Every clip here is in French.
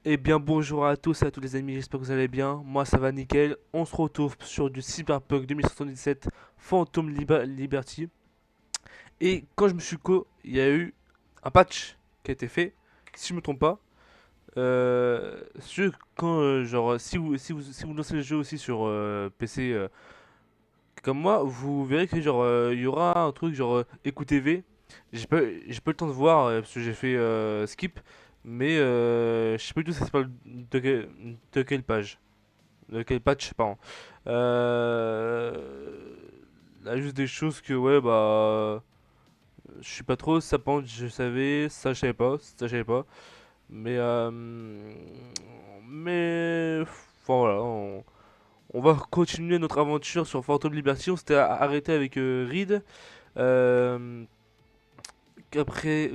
Eh bien bonjour à tous et à tous les amis, j'espère que vous allez bien. Moi ça va nickel. On se retrouve sur du Cyberpunk 2077 Liberty. Et quand je me suis co, il y a eu un patch qui a été fait, si je me trompe pas. Quand genre si vous lancez le jeu aussi sur PC comme moi, vous verrez que genre il y aura un truc genre écoute TV. J'ai pas eu le temps de voir parce que j'ai fait skip, mais je sais pas du tout ça parle de quelle page, de quel patch, pardon. Là juste des choses que ouais bah je suis pas trop, ça par contre je savais, ça je savais pas, ça je savais pas, mais enfin voilà. On va continuer notre aventure sur Phantom Liberty. On s'était arrêté avec Reed. Euh, Après,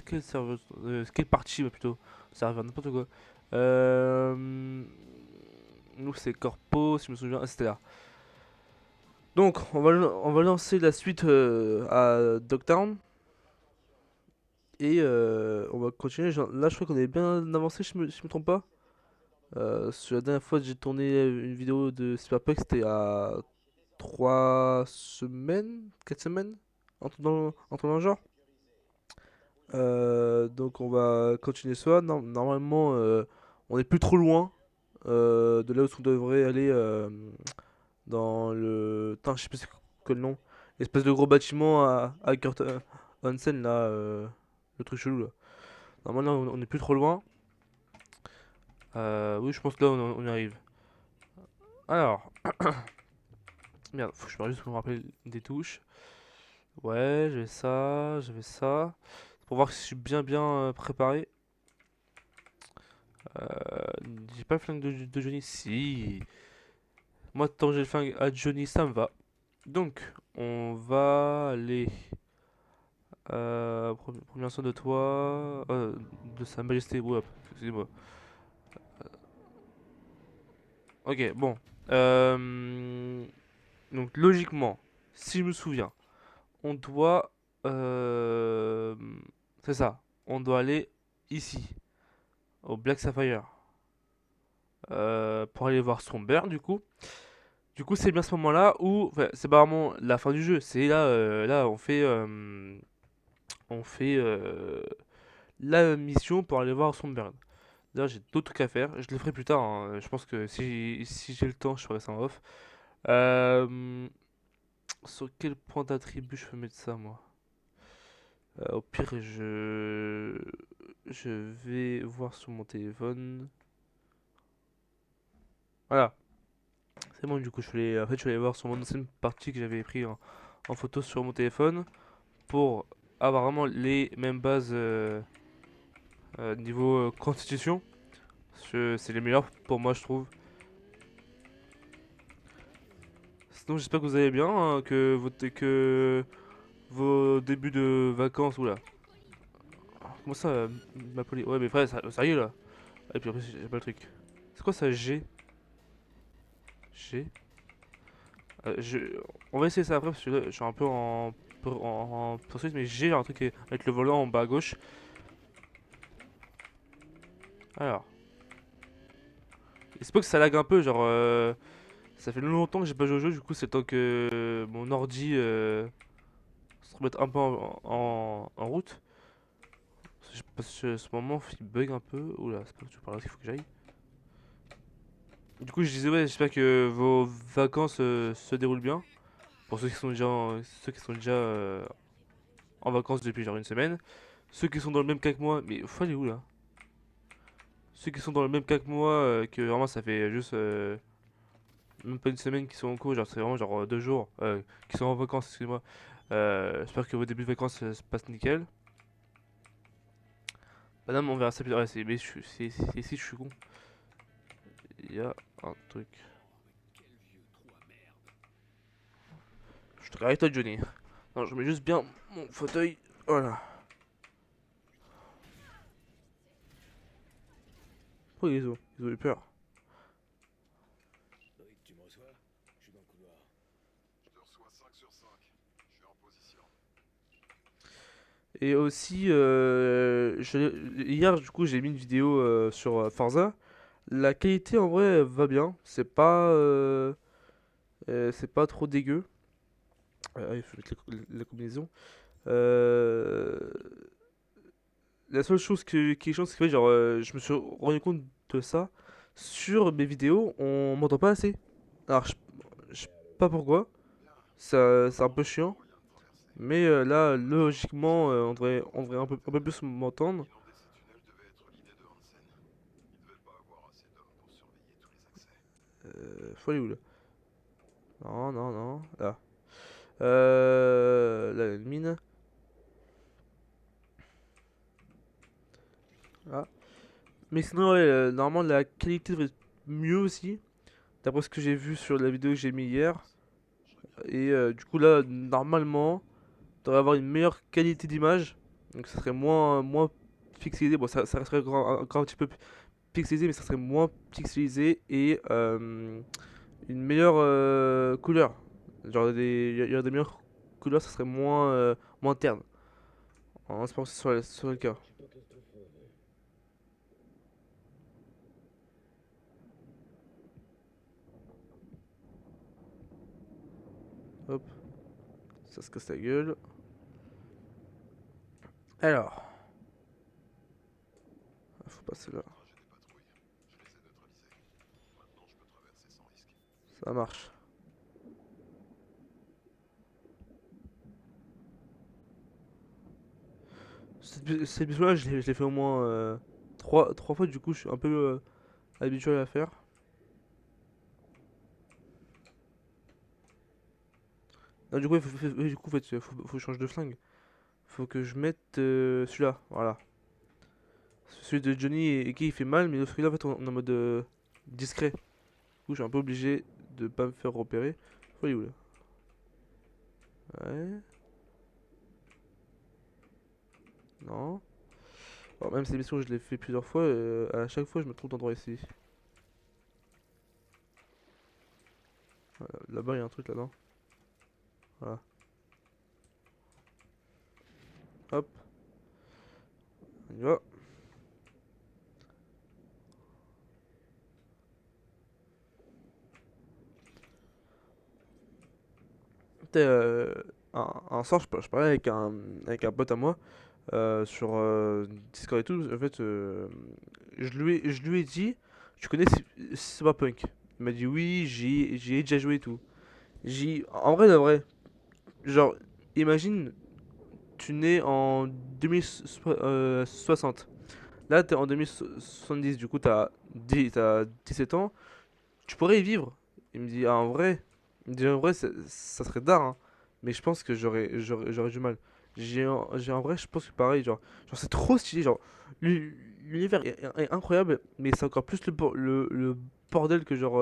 quelle serveuse, quelle partie plutôt serveur, n'importe quoi. Nous, c'est Corpo, si je me souviens. Ah, c'était là. Donc, on va lancer la suite à Dogtown. Et on va continuer. Là, je crois qu'on est bien avancé, si je me trompe pas. Sur la dernière fois que j'ai tourné une vidéo de Cyberpunk, c'était à 3 semaines, 4 semaines, entre dans le genre. Donc on va continuer ça. Normalement, on est plus trop loin de là où on devrait aller dans le... Putain, je sais plus c'est quoi le nom. L'espèce de gros bâtiment à Kurt Hansen là, le truc chelou là. Normalement là, on est plus trop loin. Oui, je pense que là on y arrive. Alors, merde, faut que je me juste me rappeler des touches. Ouais, j'avais ça, j'avais ça. Pour voir si je suis bien préparé. J'ai pas le flingue de Johnny. Si. Moi, tant que j'ai le flingue à Johnny, ça me va. Donc, on va aller. Première son de toi. De Sa Majesté. Ouais, excusez-moi. Ok, bon. Donc, logiquement, si je me souviens, on doit. euh, C'est ça. On doit aller ici, au Black Sapphire. Pour aller voir son beurre, du coup. Du coup, c'est bien ce moment-là où, enfin, c'est pas vraiment la fin du jeu. C'est là, là, on fait la mission pour aller voir Songbird. D'ailleurs, j'ai d'autres trucs à faire. Je le ferai plus tard, hein. Je pense que si j'ai le temps, je ferai ça en off. Euh, sur quel point d'attribut je peux mettre ça, moi? Au pire, je vais voir sur mon téléphone. Voilà, c'est bon. Du coup, en fait, je vais aller voir sur mon ancienne partie que j'avais pris en photo sur mon téléphone pour avoir vraiment les mêmes bases niveau constitution. C'est les meilleurs pour moi, je trouve. Sinon, j'espère que vous allez bien, hein, que vos débuts de vacances. Oula, comment ça, ma poli... Ouais, mais frère, ça y est là. Et puis après, j'ai pas le truc. C'est quoi ça, G? G? Euh, je... On va essayer ça après parce que là, je suis un peu en poursuite, mais G, un truc avec le volant en bas à gauche. Alors, il se peut que ça lag un peu, genre. Ça fait longtemps que j'ai pas joué au jeu, du coup, c'est le temps que mon ordi se remette un peu en route. Parce que ce moment, il bug un peu. Oula, c'est pas du tout par là qu'il faut que j'aille. Du coup, je disais, ouais, j'espère que vos vacances se déroulent bien. Pour ceux qui sont déjà en vacances depuis genre une semaine. Ceux qui sont dans le même cas que moi, mais faut aller où là? Ceux qui sont dans le même cas que moi, que vraiment ça fait juste même pas une semaine qui sont en cours, genre c'est vraiment genre 2 jours, qui sont en vacances, excusez-moi. J'espère que vos débuts de vacances se passent nickel. Madame, on verra ça plus tard. Ouais, mais si je suis con. Il y a un truc. Je te avec toi, Johnny. Non, je mets juste bien mon fauteuil. Voilà. Oh, ils ont eu peur. Brick, tu me reçois? Je suis dans le couloir. Je te reçois 5 sur 5. Je suis en position. Et aussi, hier, du coup, j'ai mis une vidéo sur Forza. La qualité, en vrai, va bien. C'est pas trop dégueu. Il faut mettre la combinaison. Euh, la seule chose qui change, c'est que genre, je me suis rendu compte de ça. Sur mes vidéos, on m'entend pas assez. Alors, je sais pas pourquoi. Ça, c'est un peu chiant. Mais là, logiquement, on devrait un peu plus m'entendre. Faut aller où là? Non, non, non. Là. Là, la mine. Là. Mais sinon, ouais, normalement, la qualité devrait être mieux aussi. D'après ce que j'ai vu sur la vidéo que j'ai mis hier. Et du coup, là, normalement, on devrait avoir une meilleure qualité d'image. Donc, ça serait moins pixelisé. Bon, ça resterait encore un petit peu pixelisé, mais ça serait moins pixelisé. Et une meilleure couleur. Genre, il y aurait des meilleures couleurs, ça serait moins terne. En espérant que ce soit le cas. Hop, ça se casse la gueule. Alors, faut passer là. Ça marche. Cette mission là, je l'ai fait au moins trois fois, du coup, je suis un peu habitué à la faire. Non, du coup, en fait, faut que je change de flingue. Faut que je mette celui-là, voilà. Celui de Johnny et qui il fait mal, mais celui-là, en fait, on est en mode discret. Du coup, je suis un peu obligé de pas me faire repérer. Faut aller où là? Ouais, non. Bon, même ces missions, je l'ai fait plusieurs fois, à chaque fois, je me trompe d'endroit ici. Voilà, là-bas, il y a un truc là-dedans. Voilà. Hop, on y va. T'es, un soir, je parlais avec un pote à moi sur Discord et tout. En fait, je lui ai dit, tu connais Cyberpunk? Il m'a dit oui, j'y ai déjà joué et tout. En vrai, de vrai, genre, imagine, tu nais en 2060. Là, t'es en 2070, du coup, t'as 17 ans. Tu pourrais y vivre. Il me dit, ah, en vrai, il me dit, en vrai, ça serait d'art, hein. Mais je pense que j'aurais du mal. En vrai, je pense que pareil, genre c'est trop stylé, genre, l'univers est incroyable, mais c'est encore plus le bordel que genre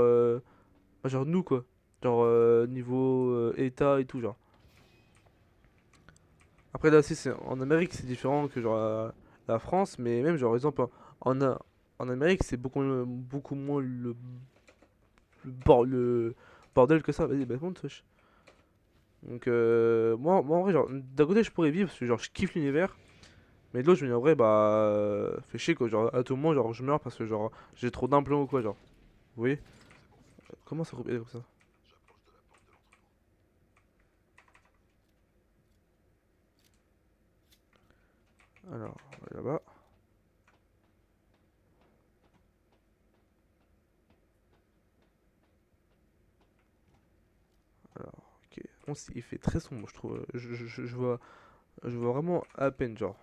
nous, quoi. Genre, niveau état et tout, genre. Après, là aussi, en Amérique, c'est différent que genre la France, mais même, genre, par exemple, en Amérique, c'est beaucoup moins le bordel que ça. Vas-y, bah, monte, wesh. Donc, moi, en vrai, genre, d'un côté, je pourrais vivre parce que, genre, je kiffe l'univers, mais de l'autre, je me dis, en vrai, bah, fait chier, quoi. Genre, à tout moment, genre, je meurs parce que, genre, j'ai trop d'implants ou quoi, genre. Vous voyez? Comment ça coupe comme ça? Alors, on va là-bas. Alors, ok. Bon, il fait très sombre, je trouve. Je vois vraiment à peine, genre.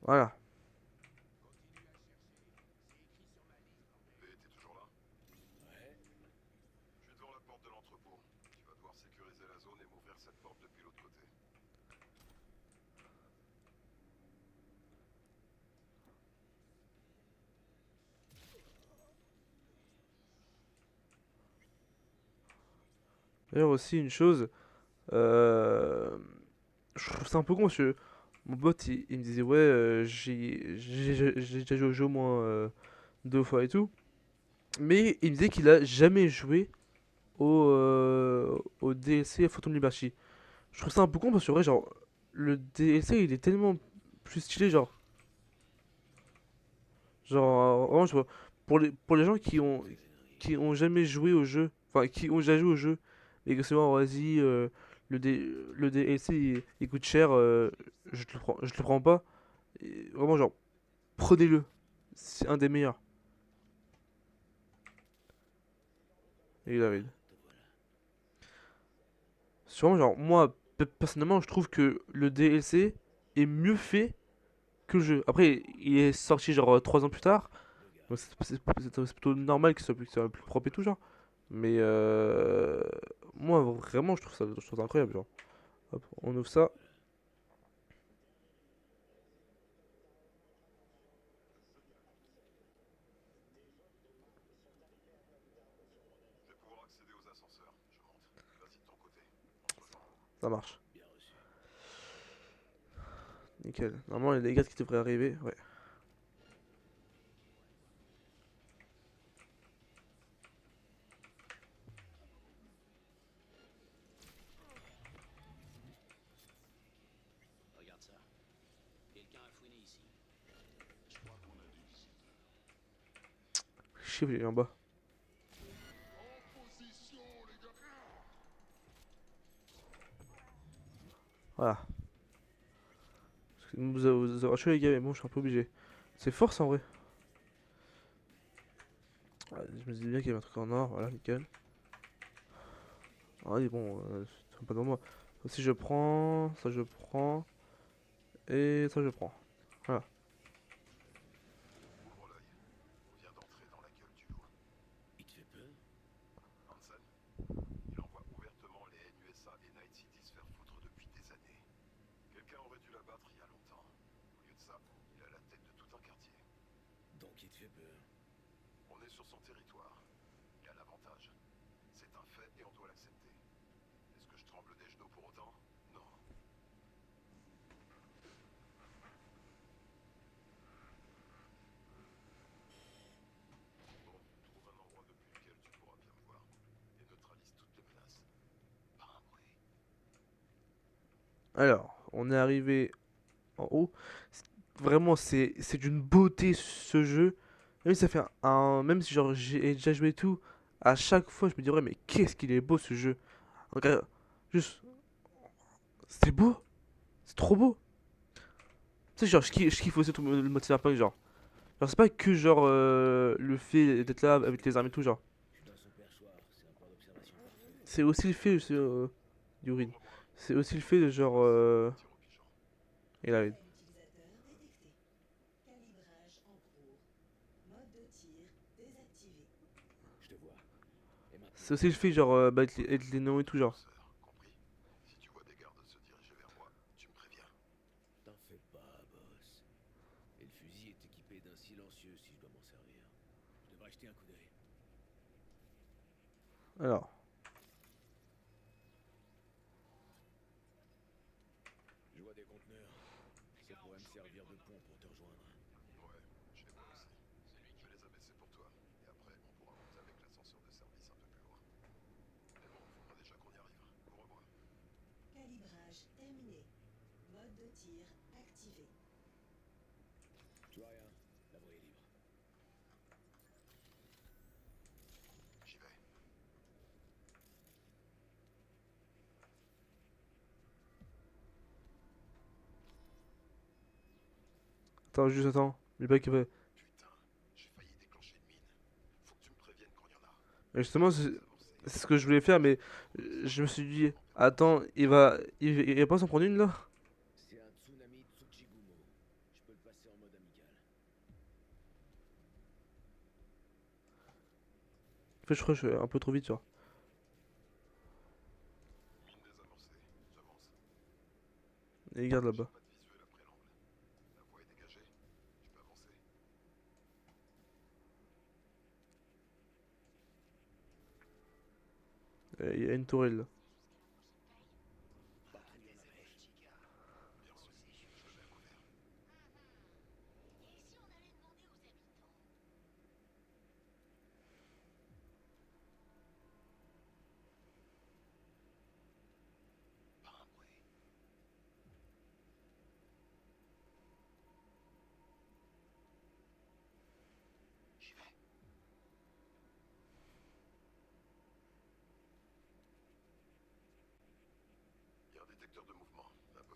Voilà. D'ailleurs, aussi, une chose, euh, je trouve ça un peu con parce que mon pote, il me disait, ouais, j'ai déjà joué au jeu au moins 2 fois et tout. Mais il me disait qu'il a jamais joué au DLC Phantom Liberty. Je trouve ça un peu con parce que, vrai, genre, le DLC il est tellement plus stylé, vraiment, je vois, pour les gens qui ont jamais joué au jeu, enfin, qui ont déjà joué au jeu, et que c'est bon, vas-y, le DLC il coûte cher, je te le prends pas. Et vraiment, genre, prenez-le. C'est un des meilleurs. Et David. Te voilà. C'est vraiment, genre, moi, personnellement, je trouve que le DLC est mieux fait que le jeu. Après, il est sorti, genre, 3 ans plus tard. Le gars. Donc, c'est plutôt normal qu'il soit plus propre et tout, genre. Mais moi, vraiment, je trouve ça incroyable, genre. Hop, on ouvre ça. Voilà. Je vais pouvoir accéder aux ascenseurs. Je monte. Vas-y de ton côté. On se rejoint. Ça marche. Bien reçu. Nickel. Normalement, il y a des gars qui devraient arriver. Ouais. Regarde ça. Quelqu'un a fouiné ici. Je crois qu'on a des visiteurs. Chiffre, il est en bas. En position, les gars. Voilà. Vous avez tué les gars, mais bon, je suis un peu obligé. C'est force en vrai. Ouais, je me disais bien qu'il y avait un truc en or. Voilà, nickel. Ah oui, bon, c'est pas dans moi. Ça aussi, je prends. Ça, je prends. Et ça, je prends. Voilà. Ouvre l'œil. On vient d'entrer dans la gueule du loup. Il te fait peur? Hansen, il envoie ouvertement les NUSA et Night City se faire foutre depuis des années. Quelqu'un aurait dû l'abattre il y a longtemps. Au lieu de ça, il a la tête de tout un quartier. Donc il te fait peur. On est sur son territoire. Il a l'avantage. C'est un fait et on doit l'accepter. Est-ce que je tremble des genoux pour autant? Non. Bon, trouve un endroit depuis lequel tu pourras bien me voir. Et neutralise toutes les menaces. Pas un bruit. Alors, on est arrivé en haut. Vraiment, c'est d'une beauté ce jeu. Même si ça fait même si genre j'ai déjà joué et tout, à chaque fois je me dis ouais mais qu'est-ce qu'il est beau ce jeu. Regarde, juste, c'est beau, c'est trop beau. Tu sais genre je kiffe aussi tout le mode cyberpunk genre. Genre c'est pas que genre le fait d'être là avec les armes et tout genre. Je suis dans son perchoir. C'est un point d'observation parfait. C'est aussi le fait d'urine. Ouvre-moi. C'est aussi le fait de genre Voici un tir au pigeon. et là, Système utilisateur détecté. Calibrage en cours. Mode de tir désactivé. Je te vois. Et c'est maintenant? aussi le fait genre bah, avec les noms et tout genre. Douceur, compris? Si tu vois des gardes se diriger vers moi, tu me préviens. T'en fais pas, boss. Et le fusil est équipé d'un silencieux si je dois m'en servir. Je devrais jeter un coup d'œil. Alors, Je vois des conteneurs. Ça pourrait me servir de pont pour te rejoindre. Ouais, je les vois aussi. Je vais les abaisser pour toi. Et après, on pourra monter avec l'ascenseur de service un peu plus loin. Mais bon, faudra déjà qu'on y arrive. Ouvre-moi. Calibrage terminé. Mode de tir activé. Je vois rien. La voie est libre. J'y vais. attends juste attends. Le bac il va. Putain, j'ai failli déclencher une mine. Faut que tu me préviennes quand il y en a. Et justement, J'ai amorcé. c'est ce que je voulais faire, mais je me suis dit, attends, il va pas s'en prendre une là? C'est un tsunami Tsuchigumo. Je peux le passer en mode amical. En fait, je crois que je suis un peu trop vite, genre. Mine désamorcée. J'avance. Et regarde J'ai là-bas. pas de visuel après l'angle. La voie est dégagée. Je peux avancer. Il y a une tourelle là. Patrouille m'approche. Bien reçu. Je le mets à couvert. Et si on allait demander aux habitants?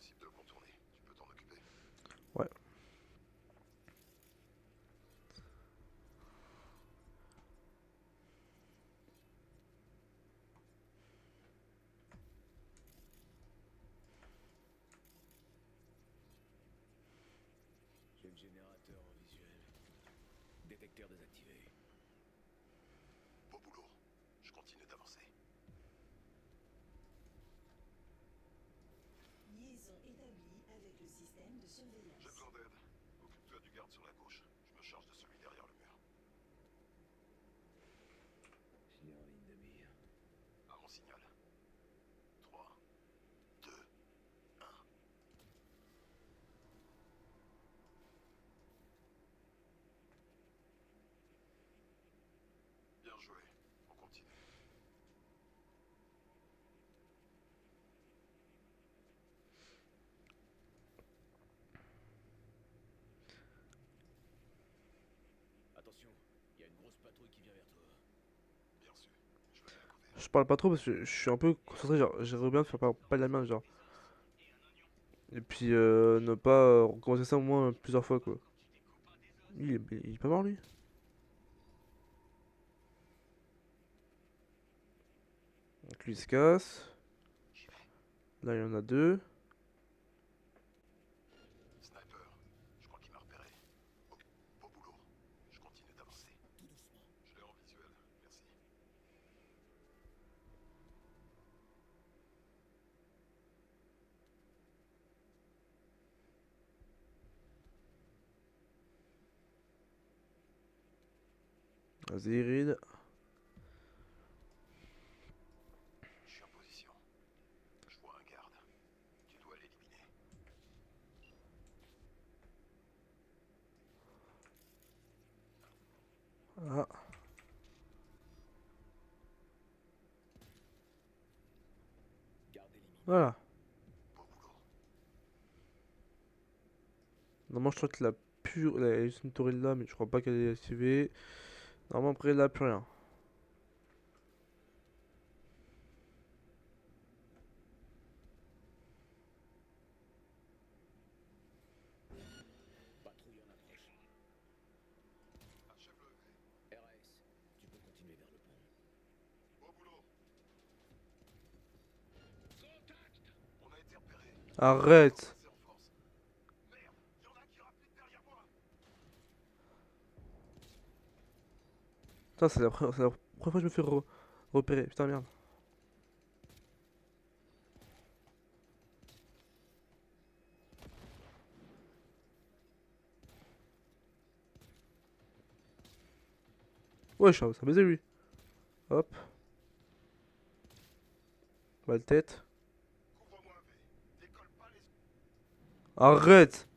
impossible de le contourner. Tu peux t'en occuper. Ouais. J'ai le générateur en visuel. Détecteur désactivé. Beau boulot. Je continue d'avancer. Liaison établie avec le système de J'ai surveillance. besoin d'aide. Occupe-toi du garde sur la gauche. Je me charge de celui derrière le mur. Je l'ai en ligne de mire. À mon signal. 3, 2, 1. Bien joué. On continue. Attention, il y a une grosse patrouille qui vient vers toi. Bien sûr. Je me mets à couvert. Je parle pas trop parce que je suis un peu concentré, genre j'aimerais bien faire pas la main, genre. Et puis ne pas recommencer ça au moins plusieurs fois quoi. Il est pas mort lui? Donc lui il se casse. J'y vais. Là il y en a deux. Sniper. Je crois qu'il m'a repéré. Beau boulot. Je continue d'avancer. Tout doucement. Je l'ai en visuel. Merci. Vas-y Reed. Je suis en position. Je vois un garde. Tu dois l'éliminer. Ah, Garde éliminé. voilà. Beau boulot. Normalement je crois qu'il a plus... Il a juste une tourelle là mais je crois pas qu'elle est activée. Normalement après il a plus rien. Patrouille en approche. Achève le V. RS, tu peux continuer vers le pont. Beau boulot. On a été repéré. Arrête! Passer en force. Merde, y en a qui rappliquent derrière moi. Putain c'est la première fois que je me fais repérer. Putain merde. Ouais, ça baisait lui. Hop. Balle tête. Couvre-moi un V. Décolle pas les... Arrête!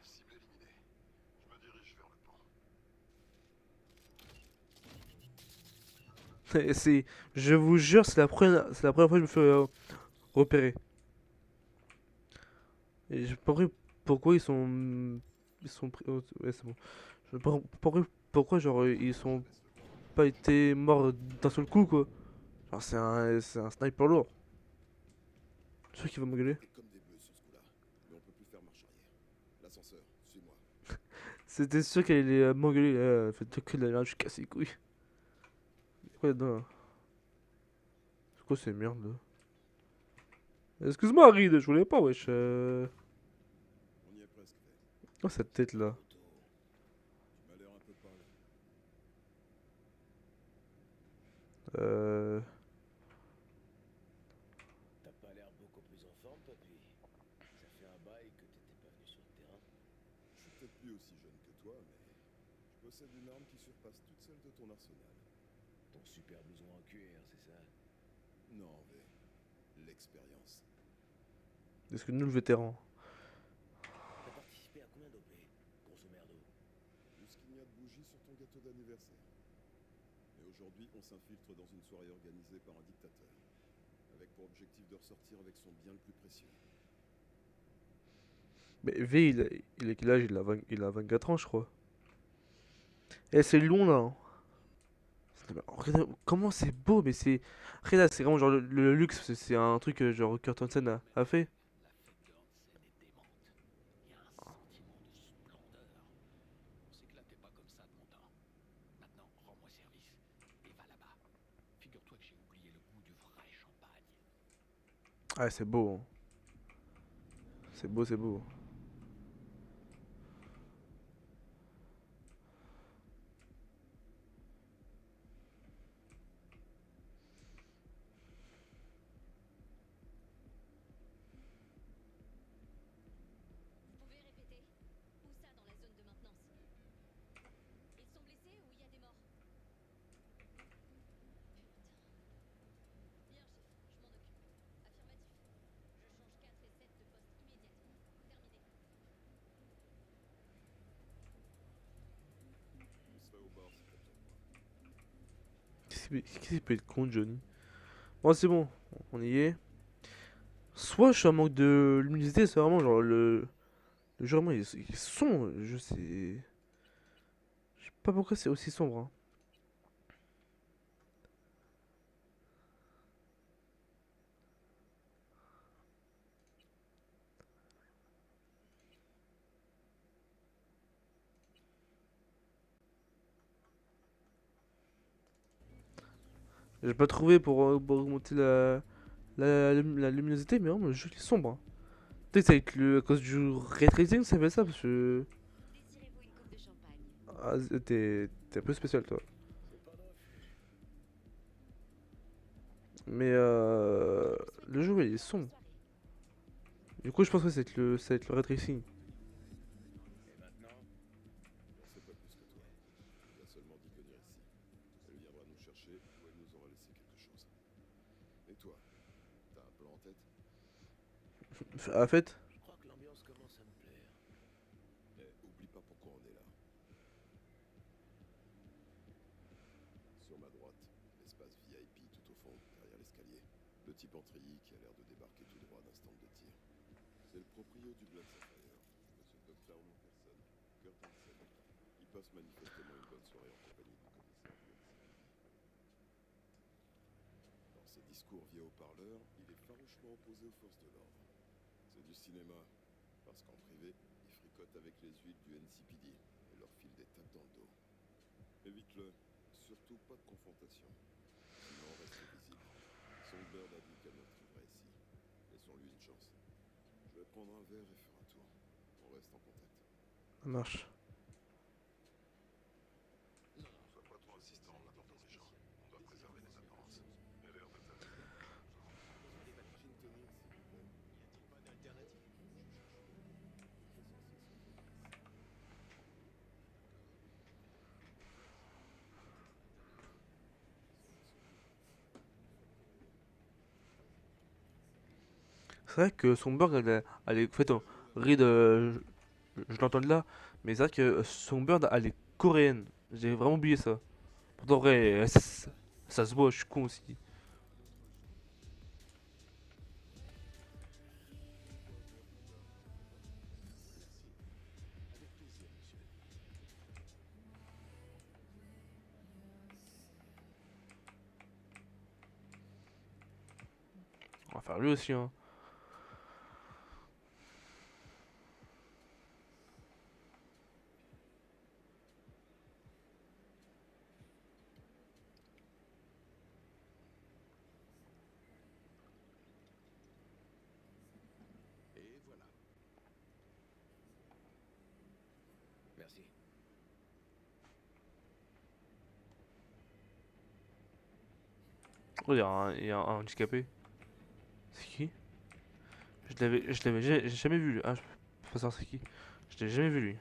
Cible éliminée. Je me dirige vers le pont. Et je vous jure, c'est la première fois que je me fais repérer. Et j'ai pas compris pourquoi ils sont pris. Ouais, c'est bon. Je sais pas pourquoi genre ils sont pas été morts d'un seul coup quoi. Genre c'est un sniper lourd. Je suis sûr qu'il va m'engueuler. T'es comme des bleus sur ce coup-là. Mais on peut plus faire marche arrière. L'ascenseur, suis-moi. C'était sûr qu'elle allait m'engueuler. Faites que de la merde, je suis cassé les couilles. C'est quoi là-dedans là? C'est quoi ces merdes là? Excuse-moi Reed, je voulais pas wesh. On y est presque, V. Oh cette tête là. Auto. Tu m'as l'air un peu pâle. Euh... T'as pas l'air beaucoup plus en forme, papy. Ça fait un bail que t'étais pas venu sur le terrain. Je suis peut-être plus aussi jeune que toi, mais je possède une arme qui surpasse toutes celles de ton arsenal. Ton super blouson en cuir, c'est ça? Non, V. L'expérience. Est-ce que nous le vétéran? T'as participé à combien d'OP, grosso merdo? Tout ce qu'il y a de bougies sur ton gâteau d'anniversaire. Et aujourd'hui, on s'infiltre dans une soirée organisée par un dictateur. Avec pour objectif de ressortir avec son bien le plus précieux. Mais V il a quel âge? Il a 24 ans je crois. Eh c'est long là. Hein. Regardez comment c'est beau, mais c'est. Regarde, c'est vraiment genre le luxe, c'est un truc genre Kurt Hansen a fait. La fête de Hansen est démente. Il y a un sentiment de splendeur. On s'éclatait pas comme ça de mon temps. Maintenant, rends-moi service et va là-bas. Figure-toi que j'ai oublié le goût du vrai champagne. Ah, c'est beau, hein. C'est beau, c'est beau. Vous pouvez répéter? Où ça dans la zone de maintenance? Ils sont blessés ou il y a des morts? Bien, chef, je m'en occupe. Affirmatif. Je change 4 et 7 de poste immédiatement. Terminé. Vous serez au bord si t'as besoin de moi. Qu'est-ce qui peut être con, Johnny? Bon, c'est bon, on y est. Soit je suis en manque de luminosité, c'est vraiment genre le jeu, vraiment, il est sombre. Je sais. Je sais pas pourquoi c'est aussi sombre, hein. J'ai pas trouvé pour augmenter la luminosité, mais vraiment, le jeu il est sombre, hein. Peut-être que c'est avec à cause du ray tracing, ça fait ça, parce que. Désirez-vous une coupe de champagne? Ah, t'es un peu spécial, toi. C'est pas de refus. Mais Je vous souhaite le jeu, ouais, il est une bonne sombre. soirée. Du coup, je pense que ça va être le ray tracing. Et maintenant, J'en sais pas plus que toi. Elle nous a seulement dit venir ici. Elle viendra nous chercher ou elle nous aura laissé quelque chose. Et toi, t'as un plan en tête? En fait, je crois que l'ambiance commence à me plaire. Eh, oublie pas pourquoi on est là. Sur ma droite, l'espace VIP tout au fond, derrière l'escalier. Le type en treillis qui a l'air de débarquer tout droit d'un stand de tir. C'est le proprio du Blood Sapphire, Monsieur Dogtown en personne, Kurt Hansen. Il passe manifestement une bonne soirée en compagnie du commissaire du NCPD. Dans ses discours via haut-parleur, il est farouchement opposé aux forces de l'ordre. C'est du cinéma, parce qu'en privé, il fricote avec les huiles du NCPD et leur file des tapes dans le dos. Évite-le, surtout pas de confrontation. Sinon, reste visible. Songbird a dit qu'elle nous retrouverait ici. Laissons-lui une chance. Je vais prendre un verre et faire un tour. On reste en contact. ça marche. Sois pas trop insistant en attendant les gens. On doit préserver les apparences. Elle a l'air de t'amuser. Gin tonic, s'il vous plaît. Y a-t-il pas d'alternative? C'est vrai que Songbird, elle est. En fait, Reed, je l'entends de là, mais c'est vrai que Songbird, elle est coréenne. J'ai vraiment oublié ça. Pourtant, vrai, ça se voit, je suis con aussi. Avec plaisir, monsieur. On va faire lui aussi, hein. Et voilà. Merci. Oh, il y a un handicapé. C'est qui? J'ai jamais vu lui. Ah, je peux pas savoir c'est qui. Je l'ai jamais vu lui. Je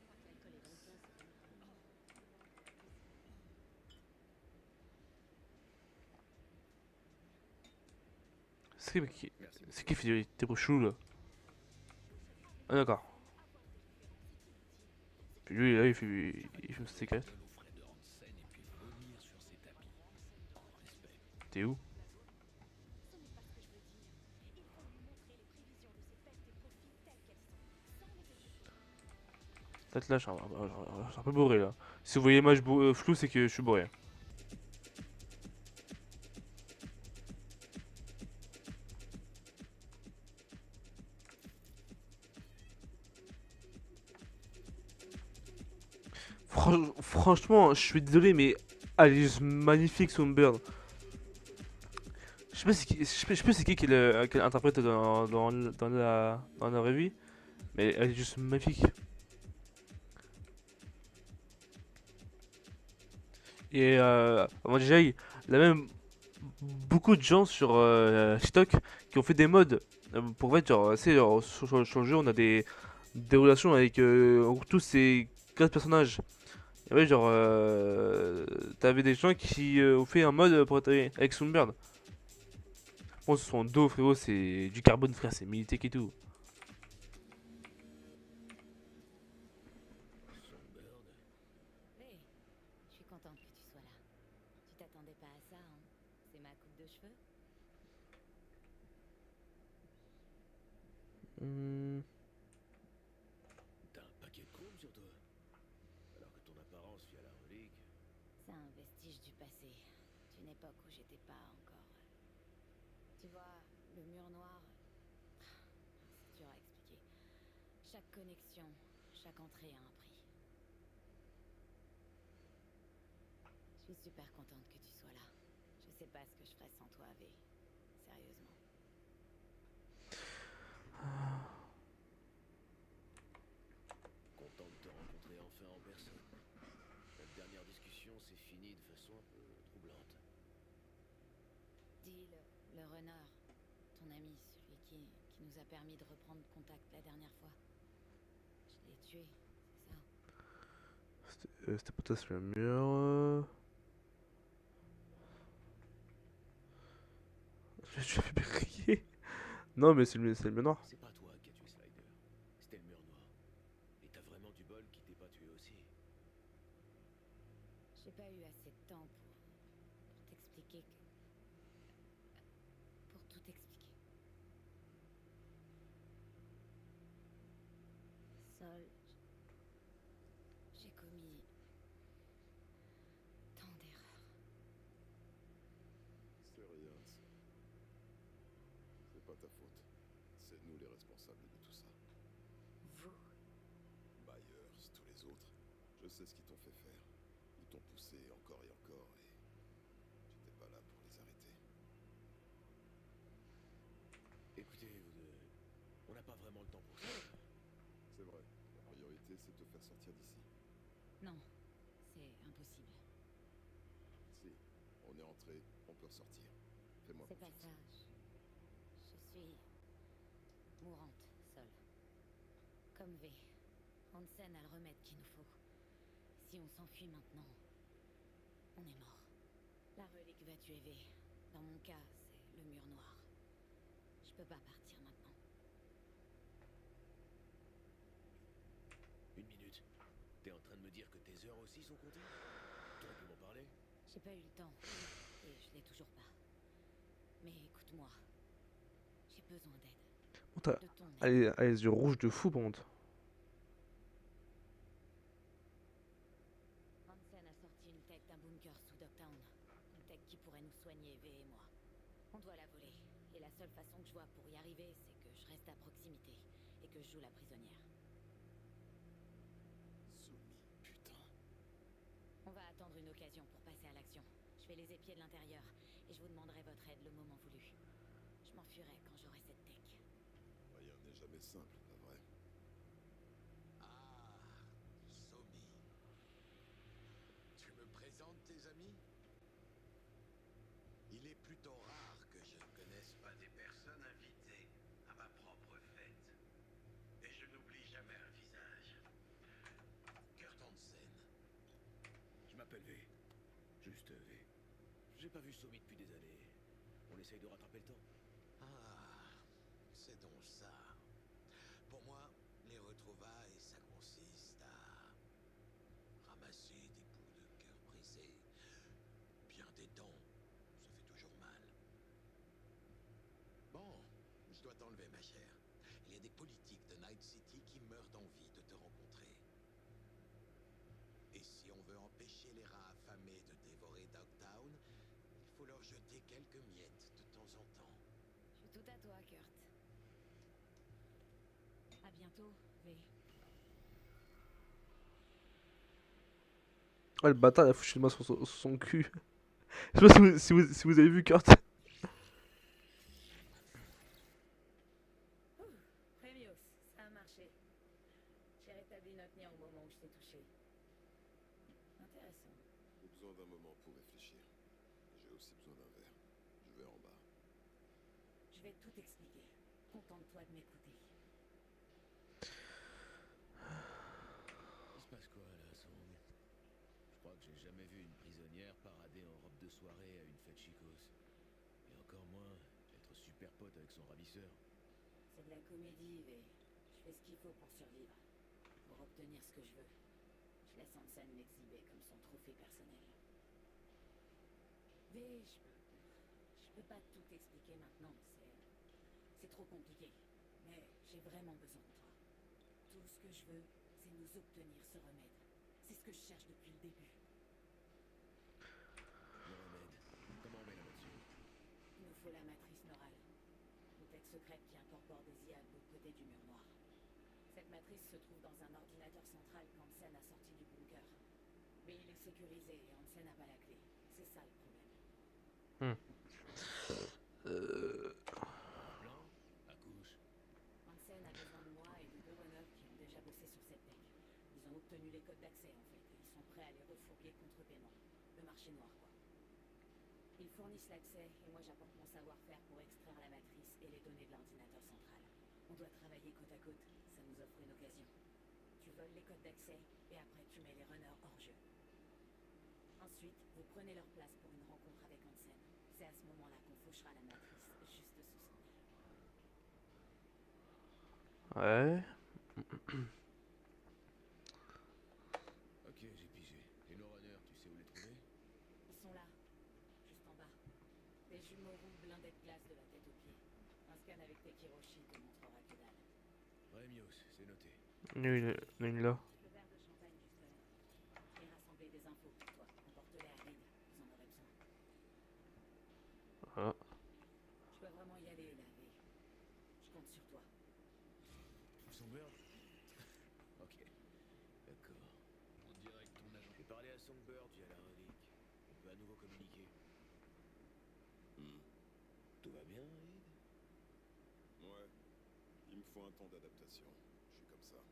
crois que l'alcool est donc bien ce démarrage. Merci C'est beaucoup. qui fait des bruits chelous là? Ah, d'accord. Avoir des références est inutile. Puis lui, là, il fume sa cigarette. de nos frais de Hansen et puis vomir sur ses tapis. Respect. T'es où? Ce n'est pas ce que je veux dire. Il faut lui montrer les prévisions de ses pertes et profits telles qu'elles sont, sans les étouffer. Peut-être là, je suis un peu bourré là. Si vous voyez l'image floue, c'est que je suis bourré. Franchement, je suis désolé, mais elle est juste magnifique, Songbird. Je sais pas c'est qui l'interprète dans la vraie vie, mais elle est juste magnifique. Et avant déjà, il y a même beaucoup de gens sur TikTok qui ont fait des mods pour fait genre, tu sais, genre, sur le jeu on a des relations avec tous ces 4 personnages. Et ouais, genre, t'avais des gens qui ont fait un mode pour être avec Sunbird. Bon, son dos, frérot, c'est du carbone, frère, c'est Militech et tout. Songbird. Hé, je suis contente que tu sois là. Tu t'attendais pas à ça, hein? C'est ma coupe de cheveux? Hmm. T'as un paquet de courbes sur toi. Alors que ton apparence via la relique. C'est un vestige du passé, d'une époque où j'étais pas encore. Tu vois, le mur noir, c'est dur à expliquer. Chaque connexion, chaque entrée a un prix. Je suis super contente que tu sois là. Je sais pas ce que je ferais sans toi, V. Sérieusement. Content de te rencontrer enfin en personne. Notre dernière discussion s'est finie de façon un peu troublante. Dis, le renard, ton ami, celui qui nous a permis de reprendre contact la dernière fois. Je l'ai tué, c'est ça? C'était peut-être le mur. Je suis fait briller. Non, mais c'est le mur noir. C'est pas toi qui as tué Slider. C'était le mur noir. Et t'as vraiment du bol qui t'ait pas tué aussi. J'ai pas eu assez de temps pour t'expliquer que... Pour tout expliquer. Sol, j'ai commis tant d'erreurs. C'est rien, ça. C'est pas ta faute. C'est nous les responsables de tout ça. Vous, Myers, tous les autres. Je sais ce qu'ils t'ont fait faire. Ils t'ont poussé encore et encore et j'étais pas là pour les arrêter. Écoutez, vous deux, on n'a pas vraiment le temps pour ça. C'est vrai. La priorité, c'est de te faire sortir d'ici. non, c'est impossible. Si, on est entré, on peut ressortir. Fais-moi C'est pas confiance. ça. Je suis mourante, Sol. Comme V. Hansen a le remède qu'il nous faut. Si on s'enfuit maintenant, on est mort. La relique va tuer V. Dans mon cas, c'est le mur noir. Je peux pas partir maintenant. Une minute. T'es en train de me dire que tes heures aussi sont comptées? T'aurais pu m'en parler? J'ai pas eu le temps. Et je l'ai toujours pas. Mais écoute-moi. J'ai besoin d'aide. Bon, t'as De ton aide. elle a les yeux rouges de fou, par contre. Hansen a sorti une tech d'un bunker sous Dogtown. Une tech qui pourrait nous soigner, V et moi. On doit la voler. Et la seule façon que je vois pour y arriver, c'est que je reste à proximité. Et que je joue la prisonnière. Soumis, putain. On va attendre une occasion pour passer à l'action. Je vais les épier de l'intérieur. Et je vous demanderai votre aide le moment voulu. Je m'enfuirai quand j'aurai cette tech. Rien n'est jamais simple, pas vrai? Ah, Somi. Tu me présentes tes amis? Il est plutôt rare que je ne connaisse pas des personnes invitées à ma propre fête. Et je n'oublie jamais un visage. Kurt Hansen. Je m'appelle V. Juste V. J'ai pas vu Somi depuis des années. On essaye de rattraper le temps. Ah, c'est donc ça. Pour moi, les retrouvailles, ça consiste à t'enlever, ma chère. Il y a des politiques de Night City qui meurent d'envie de te rencontrer. Et si on veut empêcher les rats affamés de dévorer Dogtown, il faut leur jeter quelques miettes de temps en temps. Je suis tout à toi, Kurt. À bientôt, V. Ah, le bâtard, il a foutu une main sur son cul. Je sais pas si vous avez vu Kurt. Premios, ça a marché. J'ai rétabli notre lien au moment où je t'ai touché. Intéressant. J'ai besoin d'un moment pour réfléchir. J'ai aussi besoin d'un verre. Je vais en bas. Je vais tout expliquer. Contente-toi de m'écouter. Il se passe quoi là, Song? Je crois que j'ai jamais vu une prisonnière parader en robe de soirée à une fête chicose. Et encore moins être super pote avec son ravisseur. C'est de la comédie, V. Je fais ce qu'il faut pour survivre. Pour obtenir ce que je veux. Je laisse Hansen m'exhiber comme son trophée personnel. V, je peux pas tout expliquer maintenant. C'est trop compliqué. Mais j'ai vraiment besoin de toi. Tout ce que je veux, c'est nous obtenir ce remède. C'est ce que je cherche depuis le début. Le remède. Comment on met la main dessus? Il nous faut la matrice neurale. Une tech secrète qui incorpore des IA de l'autre côté du mur noir. Cette matrice se trouve dans un ordinateur central qu'Hansen a sorti du bunker. Mais il est sécurisé et Hansen n'a pas la clé. C'est ça le problème. Un plan? Accouche. Hansen a besoin de moi et de deux runners qui ont déjà bossé sur cette tech. Ils ont obtenu les codes d'accès en fait, et ils sont prêts à les refourguer contre paiement. Le marché noir quoi. Ils fournissent l'accès et moi j'apporte mon savoir-faire pour extraire la matrice et les données de l'ordinateur central. On doit travailler côte à côte, ça nous offre une occasion. Tu voles les codes d'accès et après tu mets les runners hors jeu. Ensuite, vous prenez leur place pour une rencontre avec Hansen. C'est à ce moment-là qu'on fauchera la matrice juste sous son nez. Ouais. Ok, j'ai pigé. Et nos runners, tu sais où les trouver? Ils sont là, juste en bas. Des jumeaux roux blindés de glace de la tête aux pieds. Un scan avec tes Kiroshi te montrera que dalle. Rémios, c'est noté. Nul là. Le verre de champagne juste là. J'ai rassemblé des infos pour toi. Emporte-les à Reed, vous en aurez besoin. Voilà. Je dois vraiment y aller là, V. Je compte sur toi. Songbird? Ok, d'accord. On dirait que ton agent... J'ai parlé à Songbird via la relique. On peut à nouveau communiquer. Tout va bien, Reed? Ouais. Il me faut un temps d'adaptation. Je suis comme ça.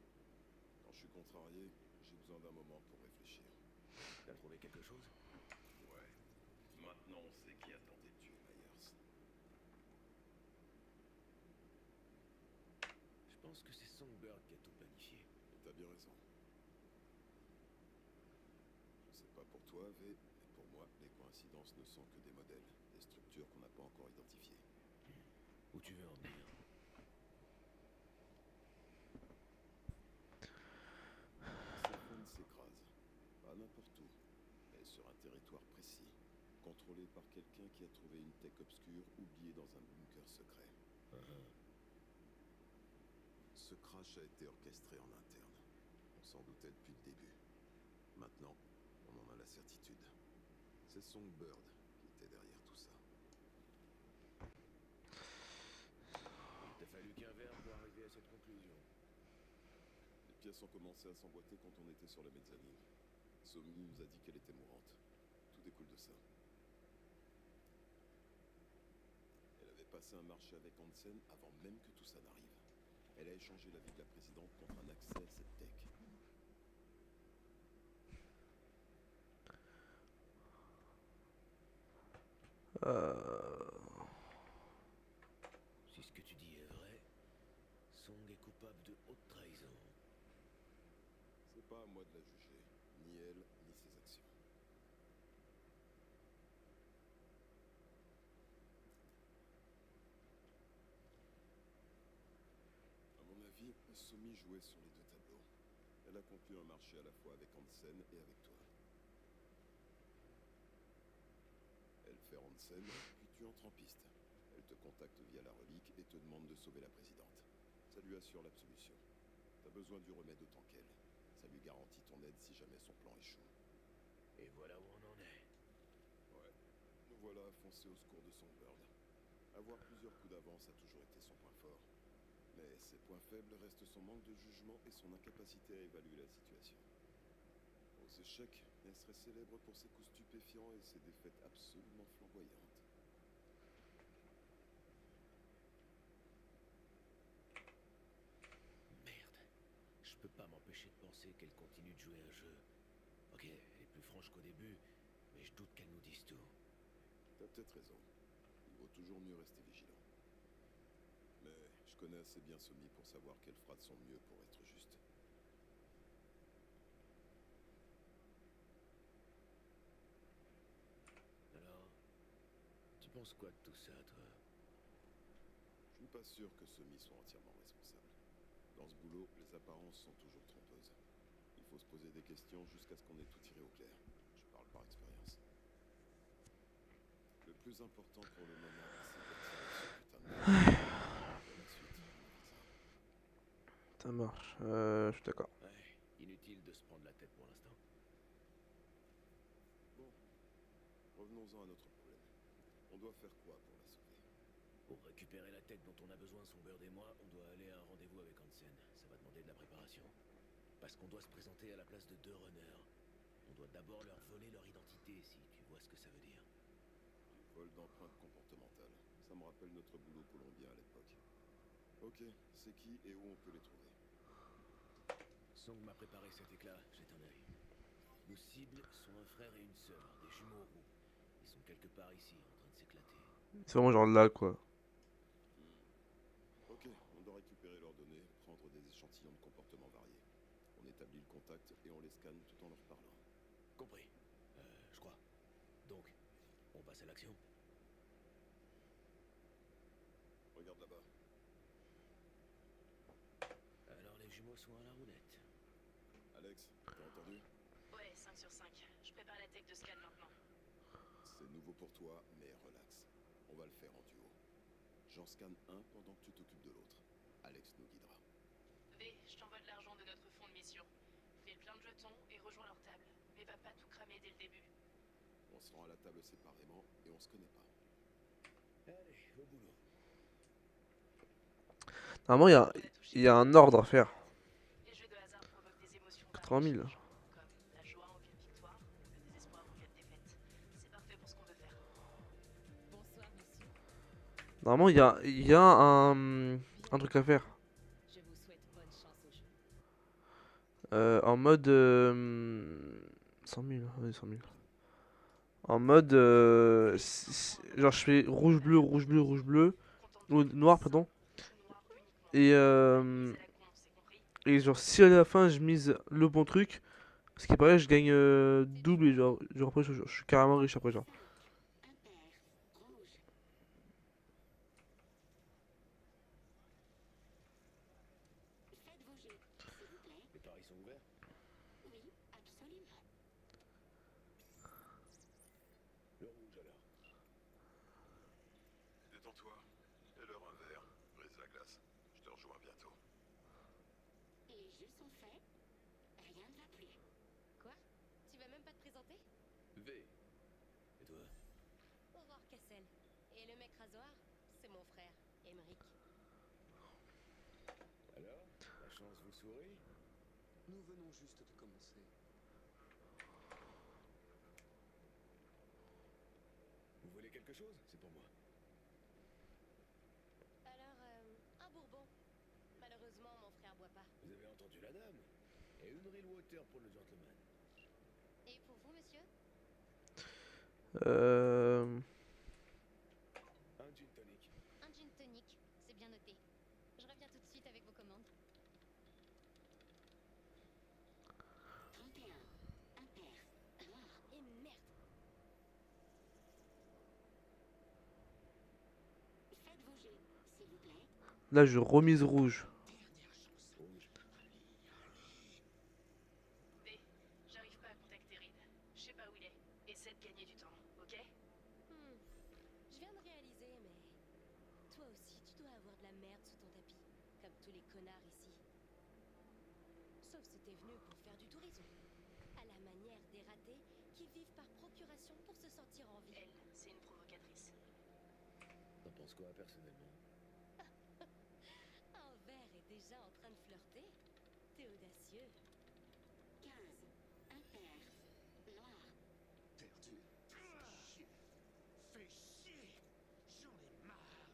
Quand je suis contrarié, j'ai besoin d'un moment pour réfléchir. T'as trouvé quelque chose? Ouais. Maintenant, on sait qui a tenté de tuer Myers. Je pense que c'est Songbird qui a tout planifié. Et t'as bien raison. Je sais pas pour toi, V, mais pour moi, les coïncidences ne sont que des modèles, des structures qu'on n'a pas encore identifiées. Où tu veux en venir? Ces fonds s'écrasent. Pas n'importe où, mais sur un territoire précis, contrôlé par quelqu'un qui a trouvé une tech obscure oubliée dans un bunker secret. Ce crash a été orchestré en interne. On s'en doutait depuis le début. Maintenant, on en a la certitude. C'est Songbird qui était derrière tout ça. Il t'a fallu qu'un verre pour arriver à cette conclusion. Les pièces ont commencé à s'emboîter quand on était sur la mezzanine. Somi nous a dit qu'elle était mourante. Tout découle de ça. Elle avait passé un marché avec Hansen avant même que tout ça n'arrive. Elle a échangé la vie de la présidente contre un accès à cette tech. Si ce que tu dis est vrai, Song est coupable de haute trahison. C'est pas à moi de la juger, ni elle, ni ses actions. À mon avis, Somi jouait sur les deux tableaux. Elle a conclu un marché à la fois avec Hansen et avec toi. Elle fait Hansen, puis tu entres en piste. Elle te contacte via la relique et te demande de sauver la présidente. Ça lui assure l'absolution. T'as besoin du remède autant qu'elle. Ça lui garantit ton aide si jamais son plan échoue. Et voilà où on en est. Ouais. Nous voilà à foncer au secours de Songbird. Avoir plusieurs coups d'avance a toujours été son point fort. Mais ses points faibles restent son manque de jugement et son incapacité à évaluer la situation. Aux échecs, elle serait célèbre pour ses coups stupéfiants et ses défaites absolument flamboyantes. Merde. Je peux pas m'empêcher de penser qu'elle continue de jouer un jeu. Ok, elle est plus franche qu'au début, mais je doute qu'elle nous dise tout. T'as peut-être raison. Il vaut toujours mieux rester vigilant. Mais je connais assez bien Somi pour savoir qu'elle fera de son mieux pour être juste. Alors, tu penses quoi de tout ça, toi? Je suis pas sûr que Somi soit entièrement responsable. Dans ce boulot, les apparences sont toujours trompeuses. Il faut se poser des questions jusqu'à ce qu'on ait tout tiré au clair. Je parle par expérience. Le plus important pour le moment, c'est d'attirer ce putain de mec. Et la suite, on verra ça. Ça marche. Je suis d'accord. Ouais, inutile de se prendre la tête pour l'instant. Bon, revenons-en à notre problème. On doit faire quoi pour la sauver? Pour récupérer la tête dont on a besoin, Songbird et moi, on doit aller à un rendez-vous avec Hansen. Ça va demander de la préparation. Parce qu'on doit se présenter à la place de 2 runners. On doit d'abord leur voler leur identité, si tu vois ce que ça veut dire. Du vol d'empreintes comportementales. Ça me rappelle notre boulot colombien à l'époque. Ok, c'est qui et où on peut les trouver? Song m'a préparé cet éclat, jette un œil. Nos cibles sont un frère et une sœur, des jumeaux roux. Ils sont quelque part ici, en train de s'éclater. C'est vraiment genre là, quoi. Ok, on doit récupérer leurs données, prendre des échantillons de comportements variés. On établit le contact et on les scanne tout en leur parlant. Compris. Je crois. Donc, on passe à l'action. Regarde là-bas. Alors les jumeaux sont à la roulette. Alex, t'as entendu? Ouais, 5 sur 5. Je prépare la tech de scan maintenant. C'est nouveau pour toi, mais relax. On va le faire en duo. J'en scanne un pendant que tu t'occupes de l'autre. Alex nous guidera. V, je t'envoie de l'argent de notre fonds de mission. Fais le plein de jetons et rejoins leur table. Mais va pas tout cramer dès le début. On se rend à la table séparément et on se connaît pas. Allez, au boulot. Normalement, il y a un ordre à faire. Les jeux de hasard provoquent des émotions 80 000. variées, comme la joie en cas de victoire, le désespoir en cas de défaite. C'est parfait pour ce qu'on veut faire. Bonsoir, monsieur. Normalement, il y a un truc à faire. Je vous souhaite bonne chance au jeu. En mode 100 000, ouais, 100 000. En mode genre je fais rouge bleu rouge bleu rouge bleu ou noir pardon Noir uniquement. et C'est la con, c'est compris. et genre si à la fin je mise le bon truc, ce qui paraît je gagne double et genre après je suis carrément riche après genre. Les paris sont ouverts? Le rouge alors. Détends-toi. Et leur un verre. Brise la glace. Je te rejoins bientôt. Quoi? Tu vas même pas te présenter? V. Et toi? Aurore Cassel. Et le mec rasoir, c'est mon frère, Emeric. Alors, la chance vous sourit? Nous venons juste de commencer. Vous voulez quelque chose? C'est pour moi. Alors, un bourbon. Malheureusement, mon frère boit pas. Vous avez entendu la dame? Et une real water pour le gentleman. Et pour vous, monsieur? Euh, Un gin tonic. Un gin tonic, c'est bien noté. Je reviens tout de suite avec vos commandes. Et merde! là je remise rouge. Rouge. V, j'arrive pas à contacter Reed. Je sais pas où il est. Essaie de gagner du temps, ok? Je viens de réaliser, mais Toi aussi, tu dois avoir de la merde sous ton tapis, comme tous les connards ici. Sauf si t'es venu pour faire du tourisme, à la manière des ratés qui vivent par procuration pour se sentir en vie. Elle, c'est une provocatrice. T'en penses quoi, personnellement? Un verre est déjà en train de flirter. T'es audacieux. 15. Impair. Noir. Perdu. Chier. Fais chier. J'en ai marre.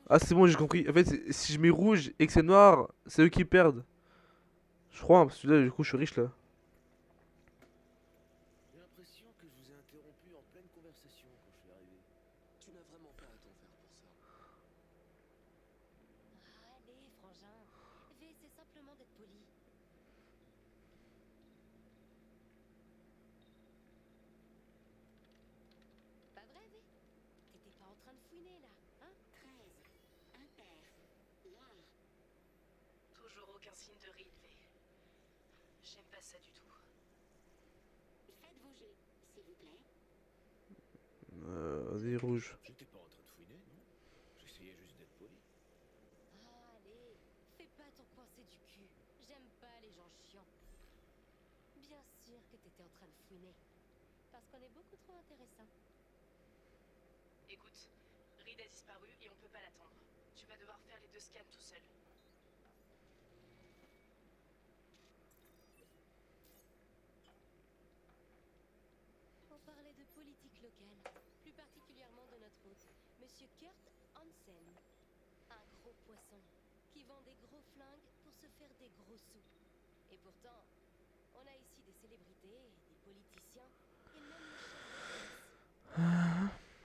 Ah, c'est bon, j'ai compris. En fait, si je mets rouge et que c'est noir, c'est eux qui perdent. Je crois, hein, parce que là, du coup, je suis riche là. J'ai l'impression que je vous ai interrompu en pleine conversation quand je suis arrivé. Tu n'as vraiment pas à t'en faire pour ça. Ah, allez, frangin. V, c'est simplement d'être poli. Pas vrai, V? T'étais pas en train de fouiner, là, hein? 13. Impair. Noir. Toujours aucun signe de ride, V. J'aime pas ça du tout. Faites vos jets, s'il vous plaît. Vas-y, rouge. J'étais pas en train de fouiner, non? J'essayais juste d'être poli. Ah, allez, fais pas ton coincé du cul. J'aime pas les gens chiants. Bien sûr que t'étais en train de fouiner. Parce qu'on est beaucoup trop intéressant. Écoute, Reed a disparu et on peut pas l'attendre. Tu vas devoir faire les 2 scans tout seul. On parlait de politique locale, plus particulièrement de notre hôte, Monsieur Kurt Hansen. Un gros poisson, qui vend des gros flingues pour se faire des gros sous. Et pourtant, on a ici des célébrités, des politiciens, et même le chef de police.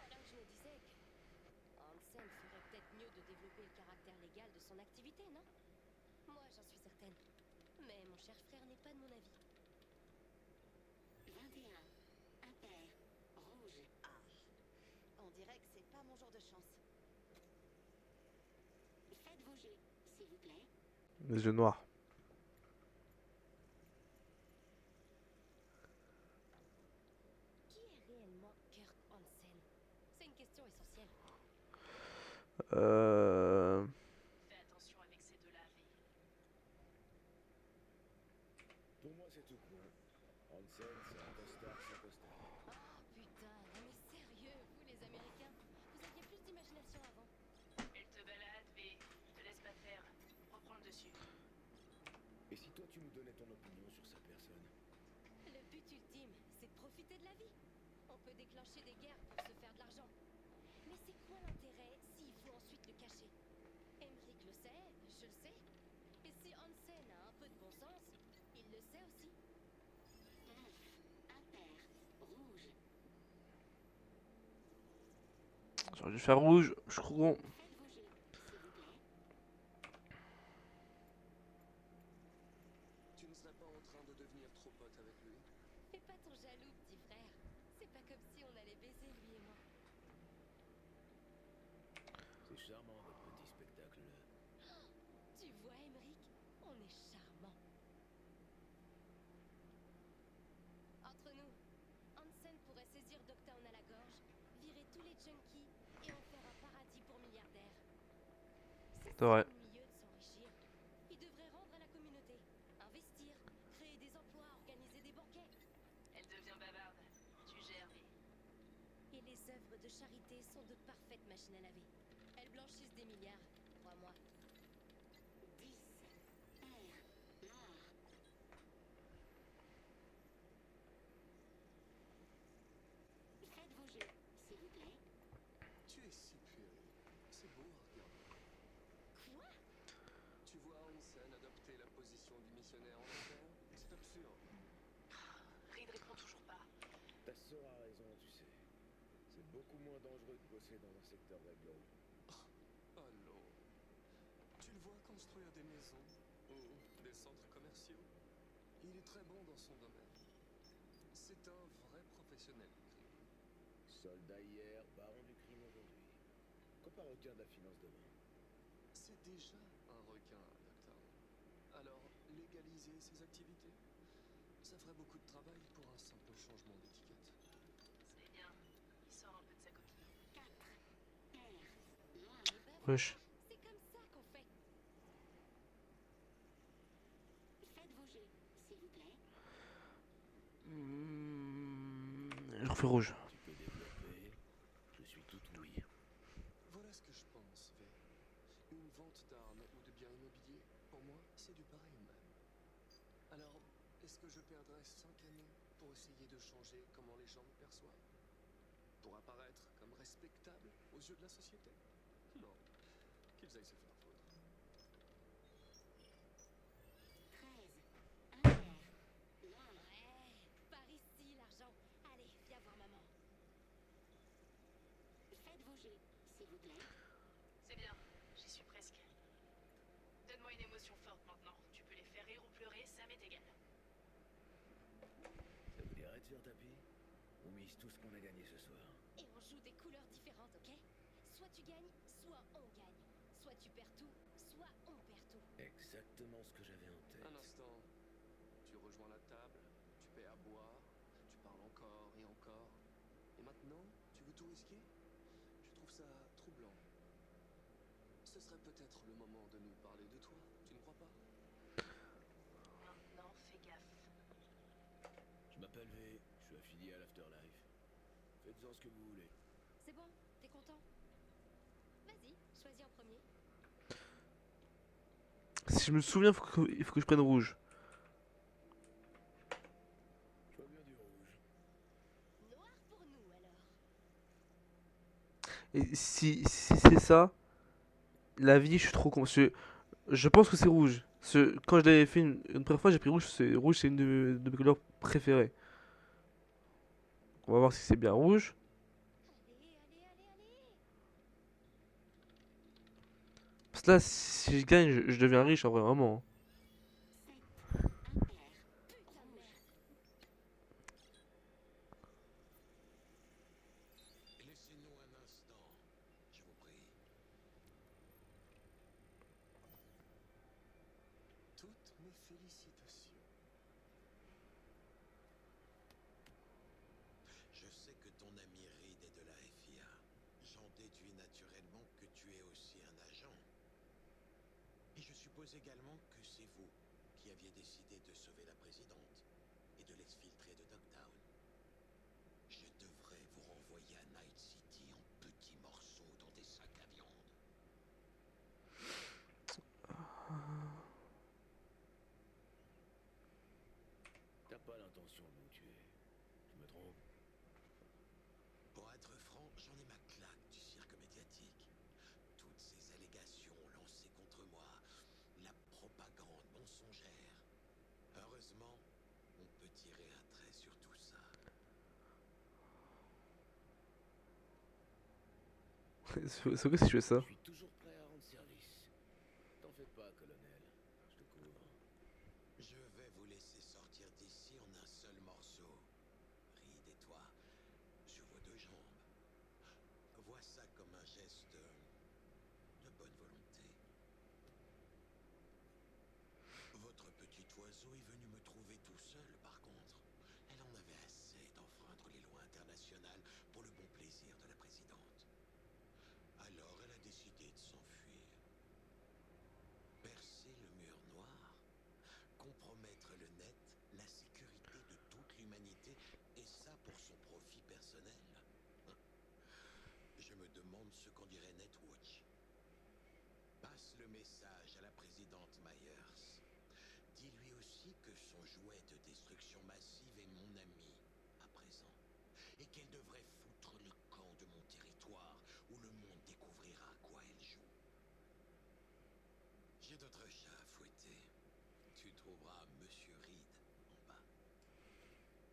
Alors je me disais que Hansen ferait peut-être mieux de développer le caractère légal de son activité, non? Moi, j'en suis certaine. Mais mon cher frère n'est pas de mon avis. 21. Impair. Rouge. Ah, on dirait que c'est pas mon jour de chance. Faites vos jets, s'il vous plaît. Les yeux noirs. Qui est réellement Kurt Hansen? C'est une question essentielle. Fais attention avec ces deux-là, V. Pour moi, c'est tout con. Hansen, c'est un costard sans costard. Oh putain, non mais sérieux, vous les Américains, vous aviez plus d'imagination avant. Elle te balade, V. Te laisse pas faire. Reprends le dessus. Et si toi, tu nous donnais ton opinion sur sa personne? Le but ultime, c'est de profiter de la vie. On peut déclencher des guerres pour se faire de l'argent. Mais c'est quoi l'intérêt s'il faut ensuite le cacher? Emmerich le sait, je le sais. Et si Hansen a un peu de bon sens, il le sait aussi. 9. Impair. Rouge. J'aurais dû faire rouge, je suis con. Faites vos jets, s'il vous plaît. Tu ne serais pas en train de devenir trop pote avec lui? Fais pas ton jaloux, petit frère. C'est pas comme si on allait baiser, lui et moi. C'est charmant, votre petit spectacle. Tu vois, Emmerich, on est charmant. Entre nous, Hansen pourrait saisir Dogtown à la gorge, virer tous les junkies et en faire un paradis pour milliardaires. C'est vrai. Ennuyeux de s'enrichir. Il devrait rendre à la communauté, investir, créer des emplois, organiser des banquets. Elle devient bavarde. Tu gères, V. Et les œuvres de charité sont de parfaites machines à laver. Elles blanchissent des milliards, crois-moi. 10. Pair. Noir. Faites vos jets, s'il vous plaît. Tu es si puéril. C'est beau à regarder. Quoi? Tu vois Hansen adopter la position du missionnaire en enfer? C'est absurde. Reed répond toujours pas. Ta sœur a raison, tu sais. C'est beaucoup moins dangereux de bosser dans un secteur d'agglo. Allons. Tu le vois construire des maisons ou des centres commerciaux? Il est très bon dans son domaine. C'est un vrai professionnel du crime. Soldat hier, baron du crime aujourd'hui. Compare requin de la finance demain. C'est déjà un requin, docteur. Alors, légaliser ses activités? Ça ferait beaucoup de travail pour un simple changement d'étiquette. C'est bien. Il sort un peu de sa coquille. 4. Pair. Wesh. C'est comme ça qu'on fait. Faites vos jets, s'il vous plaît. Je refais rouge. Tu peux développer. Je suis tout oui. Voilà ce que je pense, V. Une vente d'armes ou de biens immobiliers, pour moi, c'est du pareil au même. Alors, est-ce que je perdrais 5 années pour essayer de changer comment les gens me perçoivent? Pour apparaître comme respectable aux yeux de la société? Non. Qu'ils aillent se faire foutre. 13. Un tiers. Bien. Ouais. Par ici, l'argent. Allez, viens voir maman. Faites vos jets, s'il vous plaît. C'est bien, j'y suis presque. Donne-moi une émotion forte maintenant. Tu peux les faire rire ou pleurer, ça m'est égal. Ça vous dirait de sur tapis? On mise tout ce qu'on a gagné ce soir. Et on joue des couleurs différentes, ok? Soit tu gagnes, soit on gagne. Soit tu perds tout, soit on perd tout. Exactement ce que j'avais en tête. Un instant. Tu rejoins la table, tu paies à boire, tu parles encore et encore. Et maintenant, tu veux tout risquer? Je trouve ça troublant. Ce serait peut-être le moment de nous parler de toi, tu ne crois pas? Maintenant, fais gaffe. Je m'appelle V, je suis affilié à l'Afterlife. Faites-en ce que vous voulez. C'est bon? T'es content? Vas-y, choisis en premier. Si je me souviens, il faut que je prenne rouge. Je vois bien du rouge. Noir pour nous, alors. Et si c'est ça, la vie, je suis trop con. Je pense que c'est rouge. Quand je l'avais fait une première fois, j'ai pris rouge. Rouge, c'est une de mes couleurs préférées. On va voir si c'est bien rouge. Allez, allez, allez, allez. Parce que là, si je gagne, je deviens riche en vrai, vraiment. 7. Un tiers. Putain de merde. Laissez-nous un instant, je vous prie. Toutes mes félicitations. Je sais que ton ami Reed est de la FIA. J'en déduis naturellement que tu es aussi un agent. Et je suppose également que c'est vous qui aviez décidé de sauver la présidente et de l'exfiltrer de Dogtown. Je devrais vous renvoyer à Night City en petits morceaux dans des sacs à viande. T'as pas l'intention de nous tuer. Je me trompe? Pour être franc, j'en ai ma claque du cirque médiatique. Toutes ces allégations lancées contre moi, la propagande mensongère. Heureusement, on peut tirer un trait sur tout ça. C'est ok si je fais ça. Je suis toujours prêt à rendre service. T'en fais pas, colonel. Je te couvre. Je vais vous laisser sortir d'ici en un seul morceau. Reed et toi, sur vos deux jambes. Vois ça comme un geste de bonne volonté. Votre petit oiseau est venu me trouver tout seul, par contre. Elle en avait assez d'enfreindre les lois internationales pour le bon plaisir de la présidente. Alors elle a décidé de s'enfuir. Percer le mur noir, compromettre le net, la sécurité de toute l'humanité, et ça pour son profit personnel. Je me demande ce qu'en dirait Netwatch. Passe le message à la présidente Myers. Dis-lui aussi que son jouet de destruction massive est mon ami, à présent. Et qu'elle devrait foutre le camp de mon territoire, où le monde découvrira à quoi elle joue. J'ai d'autres chats à fouetter. Tu trouveras Monsieur Reed en bas.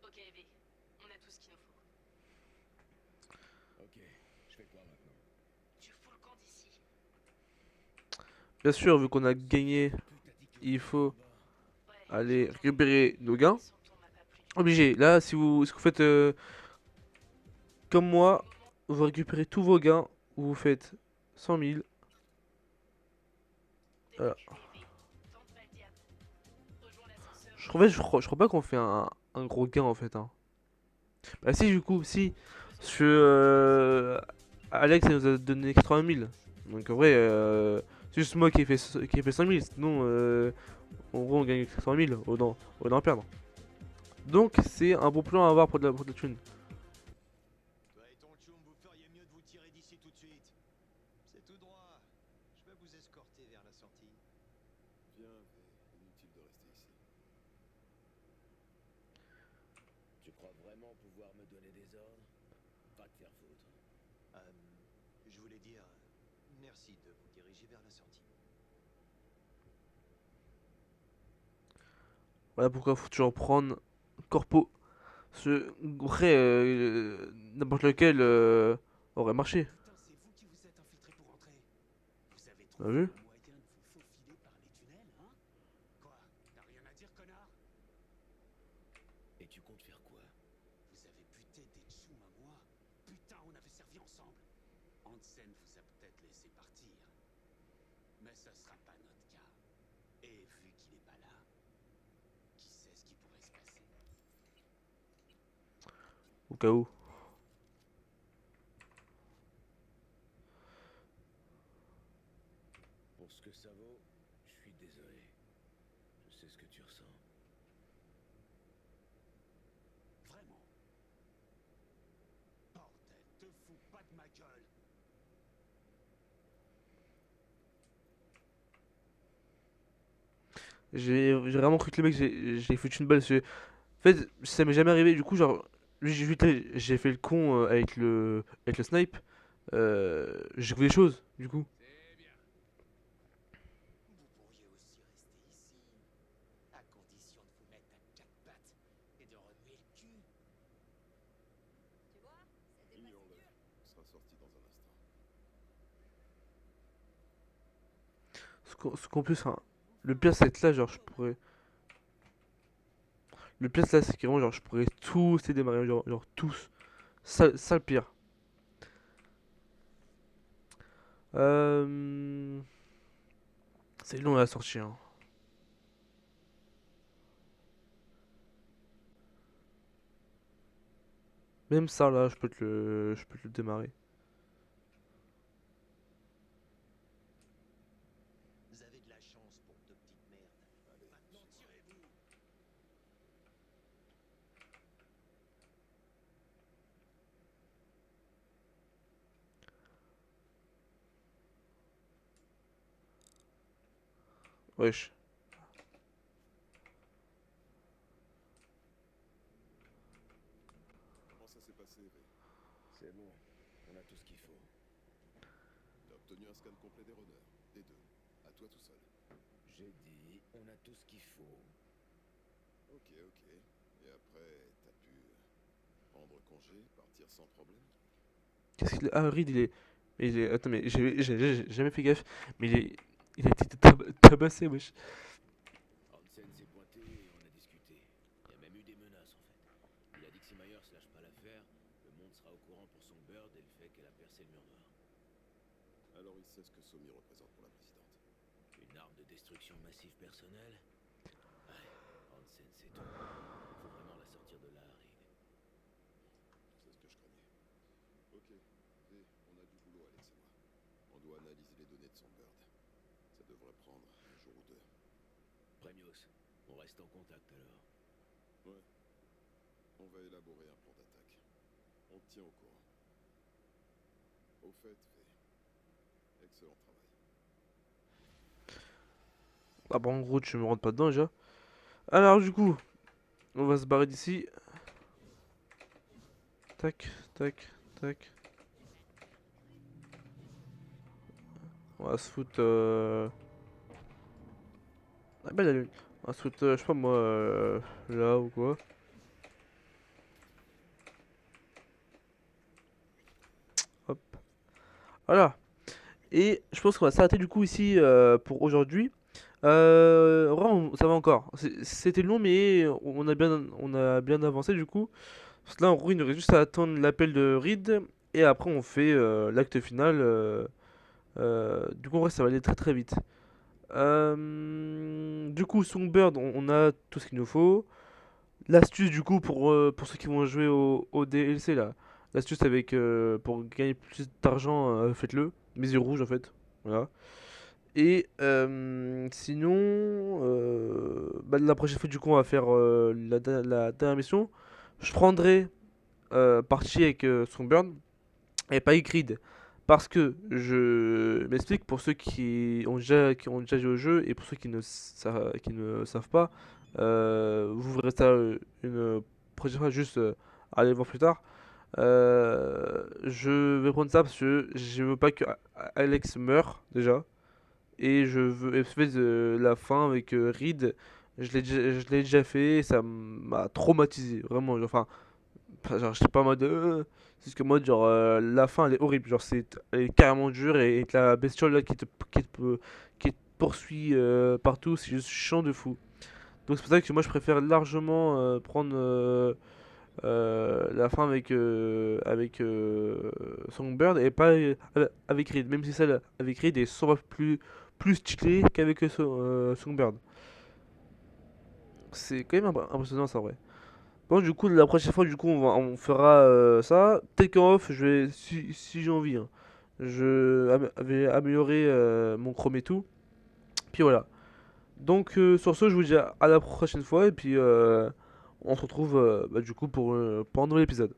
Ok, V, on a tout ce qu'il nous faut. Ok, je fais quoi maintenant? Tu fous le camp d'ici. Bien sûr, vu qu'on a gagné, il faut Ouais, aller récupérer nos gains. son tour m'a pas plu. Obligé. Là, si vous faites comme moi, vous récupérez tous vos gains. Vous faites 100 000. Voilà. T'es occupé, V. Tente pas le diable. Rejoins l'ascenseur. Je crois pas qu'on fait un gros gain en fait. Hein. Bah si, du coup, si. Alex, elle nous a donné 80 000. Donc en vrai, c'est juste moi qui ai fait 100 000, sinon en gros on gagne 100 000 au d'en perdre. Donc c'est un bon plan à avoir pour de la thune. Toi et ton tchoum, vous feriez mieux de vous tirer d'ici tout de suite. C'est tout droit. Je vais vous escorter vers la sortie. Viens, inutile de rester ici. Tu crois vraiment pouvoir me donner des ordres? Pas te faire foutre. Je voulais dire merci de vous diriger vers la sortie. Voilà pourquoi faut toujours prendre corpo. Ce vrai, n'importe lequel aurait marché. Putain, c'est vous qui vous êtes infiltré pour entrer. Vous avez T'as trouvé vu? un moyen de vous faufiler par les tunnels, hein? Quoi? T'as rien à dire, connard? Et tu comptes faire quoi? Vous avez buté des tchoums à moi? Putain, on avait servi ensemble. Hansen vous a peut-être laissé partir. Mais ça sera pas notre cas. Et vu qu'il est pas là, qui sait ce qui pourrait se passer? Au cas où. Pour ce que ça vaut, je suis désolé. Je sais ce que tu ressens. Vraiment? Bordel, te fous pas de ma gueule! J'ai vraiment cru que le mec, j'ai foutu une balle. En fait, ça m'est jamais arrivé. Du coup, genre, j'ai fait le con avec le snipe. J'ai vu des choses, du coup. C'est bien. Vous pourriez aussi rester ici, à condition de vous mettre à quatre pattes et de remuer le cul. Tu vois, c'était pas si Ignore-le. dur. Il sera sorti dans un instant. Ce qu'en plus, hein, le pire, c'est que là, genre, je pourrais. Le pire, là, c'est que vraiment, genre, je pourrais tous les démarrer, genre tous. Ça le pire. Euh... C'est long à la sortie, hein. Même ça, là, je peux te le démarrer. Vous avez de la chance pour deux petites merdes. Allez, Maintenant, tirez-vous! Wesh. comment ça s'est passé, V? C'est bon, on a tout ce qu'il faut. T'as obtenu un scan complet des runners. Des deux. À toi tout seul. J'ai dit, on a tout ce qu'il faut. Ok. Et après, t'as pu prendre congé, partir sans problème? Qu'est-ce qu'il a? Ah, Reed, il est. Attends, mais j'ai jamais fait gaffe. Mais il a été tabassé, wesh. Hansen s'est pointé et on a discuté. Il y a même eu des menaces en fait. Il a dit que si Myers lâche pas l'affaire, le monde sera au courant pour son bird et le fait qu'elle a percé le mur noir. Alors il sait ce que Somi représente pour la présidente. Une arme de destruction massive personnelle? Ouais, Hansen c'est tout. Faut vraiment la sortir de là, Reed. C'est ce que je craignais. Ok, V, on a du boulot, Alex et moi. On doit analyser les données de son bird. Ça devrait prendre un jour ou deux. Premios, on reste en contact alors. Ouais. On va élaborer un plan d'attaque. On te tient au courant. Au fait, V, excellent travail. Ah, bah, en gros, tu me rentres pas dedans déjà. Alors, du coup, on va se barrer d'ici. Tac, tac, tac. On va se foutre. Ah, bah, la lune. On va se foutre, je sais pas moi, là ou quoi. Hop. Voilà. Et je pense qu'on va s'arrêter du coup ici pour aujourd'hui. En vrai, ça va encore. C'était long, mais on a bien avancé du coup. Parce que là, en gros, il nous reste juste à attendre l'appel de Reed. Et après, on fait l'acte final. Du coup, en vrai, ça va aller très très vite. Du coup, Songbird, on a tout ce qu'il nous faut. L'astuce, du coup, pour ceux qui vont jouer au DLC là. L'astuce avec pour gagner plus d'argent, faites-le. mes yeux rouges en fait. Voilà. Et sinon, bah, la prochaine fois, du coup, on va faire la dernière mission. Je prendrai parti avec Songbird et pas avec Reed. Parce que je m'explique pour ceux qui ont déjà joué au jeu et pour ceux qui ne savent pas, vous verrez ça une prochaine fois, juste allez voir plus tard. Je vais prendre ça parce que je veux pas que Alex meure déjà. Et je veux et fait la fin avec Reed. Je l'ai déjà fait et ça m'a traumatisé. Vraiment, genre, j'étais pas en mode. C'est ce que moi, genre, la fin elle est horrible. Genre, elle est carrément dure et que la bestiole là qui te poursuit partout, c'est juste chiant de fou. Donc, c'est pour ça que moi, je préfère largement prendre la fin avec Songbird et pas avec Reed. Même si celle avec Reed est 100 fois plus stylée qu'avec Songbird. C'est quand même impressionnant ça, ouais. Bon, du coup, la prochaine fois, du coup, on fera ça. Peut-être qu'en off, si j'ai envie, hein, vais améliorer mon chrome et tout. Puis voilà. Donc, sur ce, je vous dis à la prochaine fois. Et puis, on se retrouve bah, du coup pour un nouvel épisode.